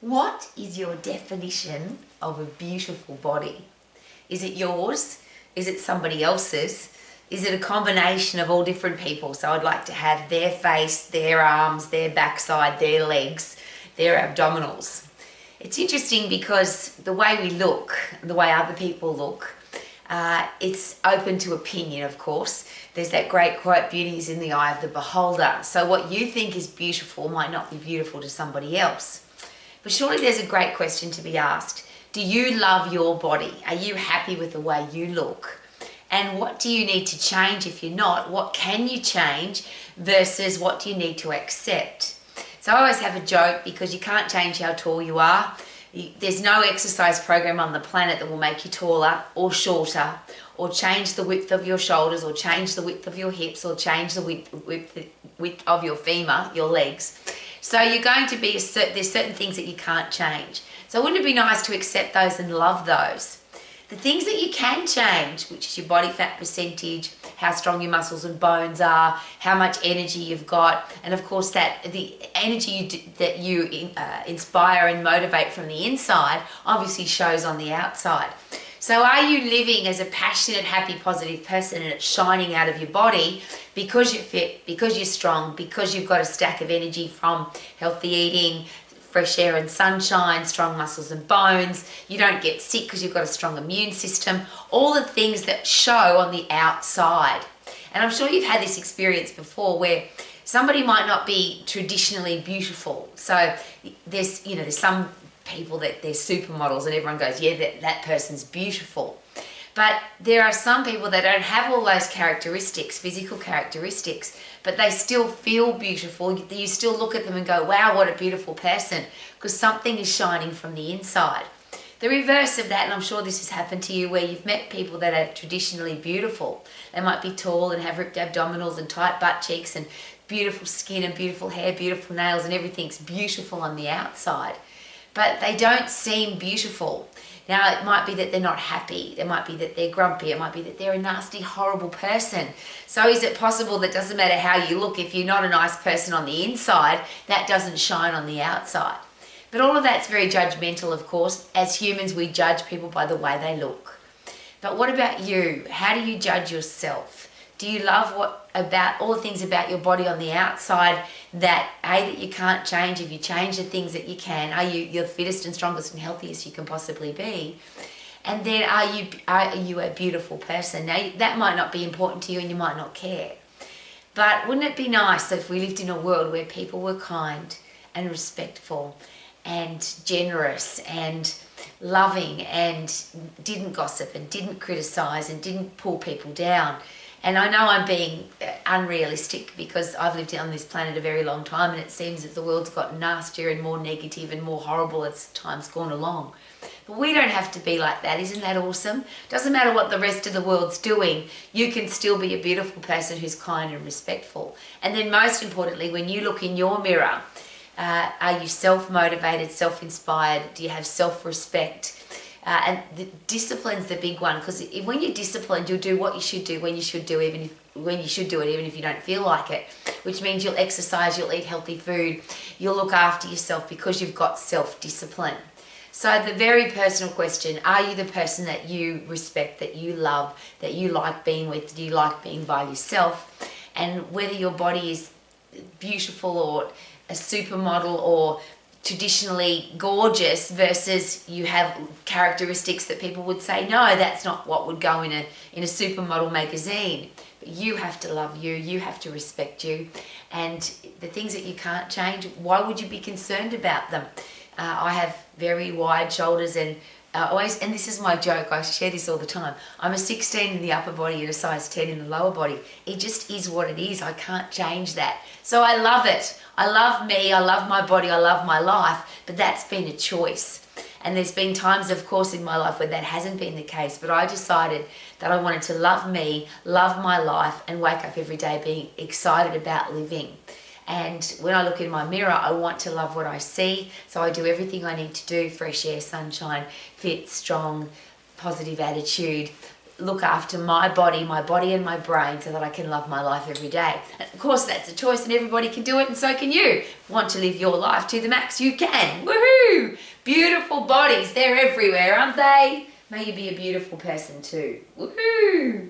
What is your definition of a beautiful body? Is it yours? Is it somebody else's? Is it a combination of all different people? So I'd like to have their face, their arms, their backside, their legs, their abdominals. It's interesting because the way we look, the way other people look, it's open to opinion, of course. There's that great quote, beauty is in the eye of the beholder. So what you think is beautiful might not be beautiful to somebody else. But surely there's a great question to be asked. Do you love your body? Are you happy with the way you look? And what do you need to change if you're not? What can you change versus what do you need to accept? So I always have a joke because you can't change how tall you are. There's no exercise program on the planet that will make you taller or shorter or change the width of your shoulders or change the width of your hips or change the width of your femur, your legs. So you're going to be, there's certain things that you can't change. So wouldn't it be nice to accept those and love those? The things that you can change, which is your body fat percentage, how strong your muscles and bones are, how much energy you've got, and of course that the energy that you inspire and motivate from the inside obviously shows on the outside. So are you living as a passionate, happy, positive person and it's shining out of your body because you're fit, because you're strong, because you've got a stack of energy from healthy eating, fresh air and sunshine, strong muscles and bones, you don't get sick because you've got a strong immune system, all the things that show on the outside. And I'm sure you've had this experience before where somebody might not be traditionally beautiful. So there's some people that they're supermodels and everyone goes, yeah, that person's beautiful. But there are some people that don't have all those characteristics, physical characteristics, but they still feel beautiful. You still look at them and go, wow, what a beautiful person, because something is shining from the inside. The reverse of that, and I'm sure this has happened to you, where you've met people that are traditionally beautiful. They might be tall and have ripped abdominals and tight butt cheeks and beautiful skin and beautiful hair, beautiful nails, and everything's beautiful on the outside. But they don't seem beautiful. Now, it might be that they're not happy. It might be that they're grumpy. It might be that they're a nasty, horrible person. So is it possible that it doesn't matter how you look, if you're not a nice person on the inside, that doesn't shine on the outside? But all of that's very judgmental, of course. As humans, we judge people by the way they look. But what about you? How do you judge yourself? Do you love all the things about your body on the outside that you can't change? If you change the things that you can, are you the fittest and strongest and healthiest you can possibly be? And then are you a beautiful person? Now that might not be important to you and you might not care. But wouldn't it be nice if we lived in a world where people were kind and respectful and generous and loving and didn't gossip and didn't criticize and didn't pull people down? And I know I'm being unrealistic because I've lived on this planet a very long time and it seems that the world's gotten nastier and more negative and more horrible as time's gone along. But we don't have to be like that. Isn't that awesome? Doesn't matter what the rest of the world's doing, you can still be a beautiful person who's kind and respectful. And then most importantly, when you look in your mirror, are you self-motivated, self-inspired? Do you have self-respect? And the discipline's the big one, because when you're disciplined, you'll do what you should do when you should do it, even if you don't feel like it, which means you'll exercise, you'll eat healthy food, you'll look after yourself because you've got self-discipline. So the very personal question, are you the person that you respect, that you love, that you like being with, do you like being by yourself? And whether your body is beautiful or a supermodel or traditionally gorgeous versus you have characteristics that people would say, no, that's not what would go in a supermodel magazine. But you have to love you, you have to respect you, and the things that you can't change, why would you be concerned about them? I have very wide shoulders and and this is my joke, I share this all the time, I'm a 16 in the upper body and a size 10 in the lower body. It just is what it is. I can't change that. So I love it. I love me, I love my body, I love my life, but that's been a choice. And there's been times, of course, in my life where that hasn't been the case, but I decided that I wanted to love me, love my life, and wake up every day being excited about living. And when I look in my mirror, I want to love what I see. So I do everything I need to do, fresh air, sunshine, fit, strong, positive attitude, look after my body and my brain so that I can love my life every day. And of course, that's a choice and everybody can do it, and so can you. Want to live your life to the max, you can. Woohoo! Beautiful bodies, they're everywhere, aren't they? May you be a beautiful person too. Woohoo!